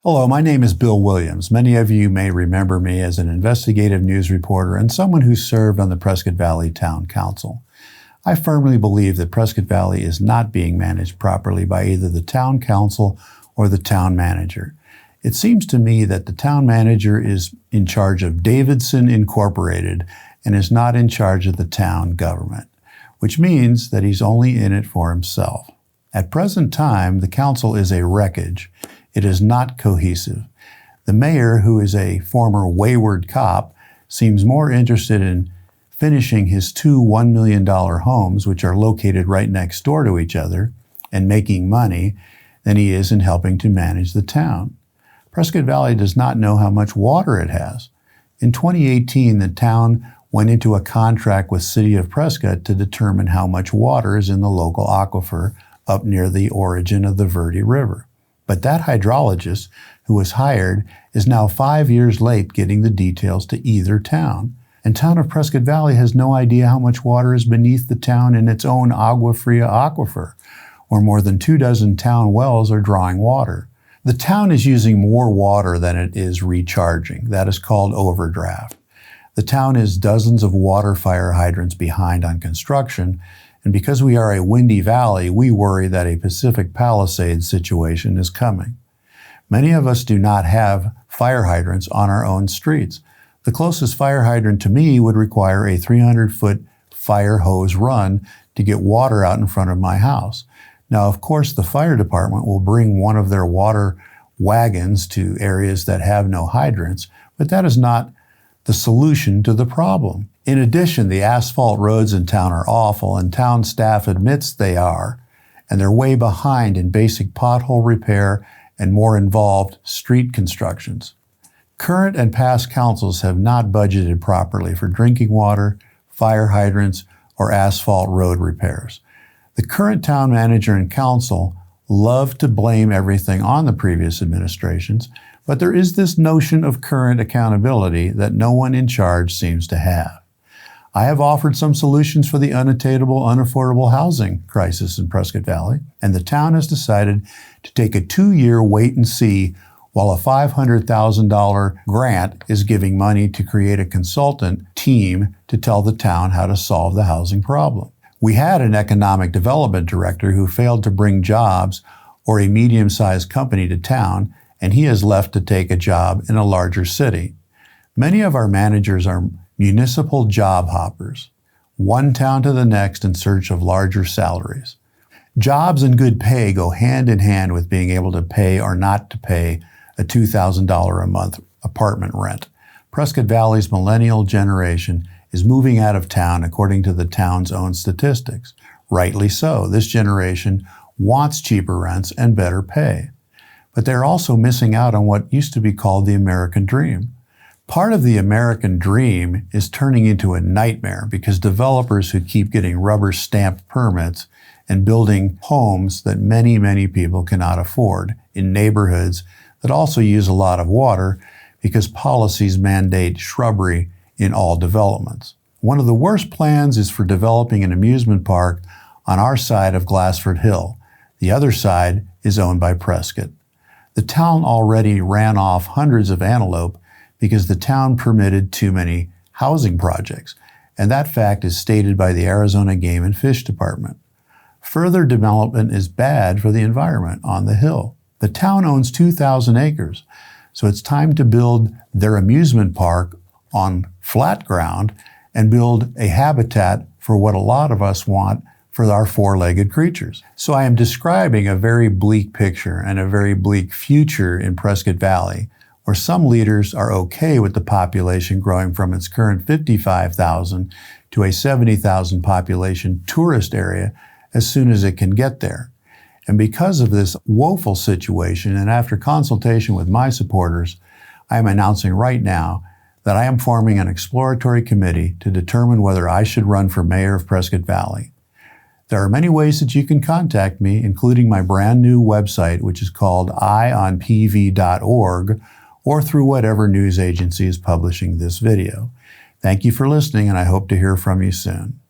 Hello, my name is Bill Williams. Many of you may remember me as an investigative news reporter and someone who served on the Prescott Valley Town Council. I firmly believe that Prescott Valley is not being managed properly by either the Town Council or the Town Manager. It seems to me that the Town Manager is in charge of Davidson Incorporated and is not in charge of the town government, which means that he's only in it for himself. At present time, the council is a wreckage. It is not cohesive. The mayor, who is a former wayward cop, seems more interested in finishing his two $1 million homes, which are located right next door to each other, and making money than he is in helping to manage the town. Prescott Valley does not know how much water it has. In 2018, the town went into a contract with City of Prescott to determine how much water is in the local aquifer up near the origin of the Verde River. But that hydrologist who was hired is now 5 years late getting the details to either town. And town of Prescott Valley has no idea how much water is beneath the town in its own Agua Fria aquifer, where more than 24 town wells are drawing water. The town is using more water than it is recharging. That is called overdraft. The town is dozens of water fire hydrants behind on construction, and because we are a windy valley, we worry that a Pacific Palisades situation is coming. Many of us do not have fire hydrants on our own streets. The closest fire hydrant to me would require a 300-foot fire hose run to get water out in front of my house. Now, of course, the fire department will bring one of their water wagons to areas that have no hydrants, but that is not the solution to the problem. In addition, the asphalt roads in town are awful, and town staff admits they are, and they're way behind in basic pothole repair and more involved street constructions. Current and past councils have not budgeted properly for drinking water, fire hydrants, or asphalt road repairs. The current town manager and council love to blame everything on the previous administrations, but there is this notion of current accountability that no one in charge seems to have. I have offered some solutions for the unattainable, unaffordable housing crisis in Prescott Valley, and the town has decided to take a 2-year wait and see while a $500,000 grant is giving money to create a consultant team to tell the town how to solve the housing problem. We had an economic development director who failed to bring jobs or a medium-sized company to town, and he has left to take a job in a larger city. Many of our managers are municipal job hoppers, one town to the next in search of larger salaries. Jobs and good pay go hand in hand with being able to pay or not to pay a $2,000 a month apartment rent. Prescott Valley's millennial generation is moving out of town according to the town's own statistics. Rightly so. This generation wants cheaper rents and better pay. But they're also missing out on what used to be called the American dream. Part of the American dream is turning into a nightmare because developers who keep getting rubber-stamped permits and building homes that many, many people cannot afford in neighborhoods that also use a lot of water because policies mandate shrubbery in all developments. One of the worst plans is for developing an amusement park on our side of Glassford Hill. The other side is owned by Prescott. The town already ran off hundreds of antelope because the town permitted too many housing projects, and that fact is stated by the Arizona Game and Fish Department. Further development is bad for the environment on the hill. The town owns 2,000 acres, so it's time to build their amusement park on flat ground and build a habitat for what a lot of us want for our four-legged creatures. So I am describing a very bleak picture and a very bleak future in Prescott Valley, where some leaders are okay with the population growing from its current 55,000 to a 70,000 population tourist area as soon as it can get there. And because of this woeful situation, and after consultation with my supporters, I am announcing right now that I am forming an exploratory committee to determine whether I should run for mayor of Prescott Valley. There are many ways that you can contact me, including my brand new website, which is called eyeonpv.org, or through whatever news agency is publishing this video. Thank you for listening, and I hope to hear from you soon.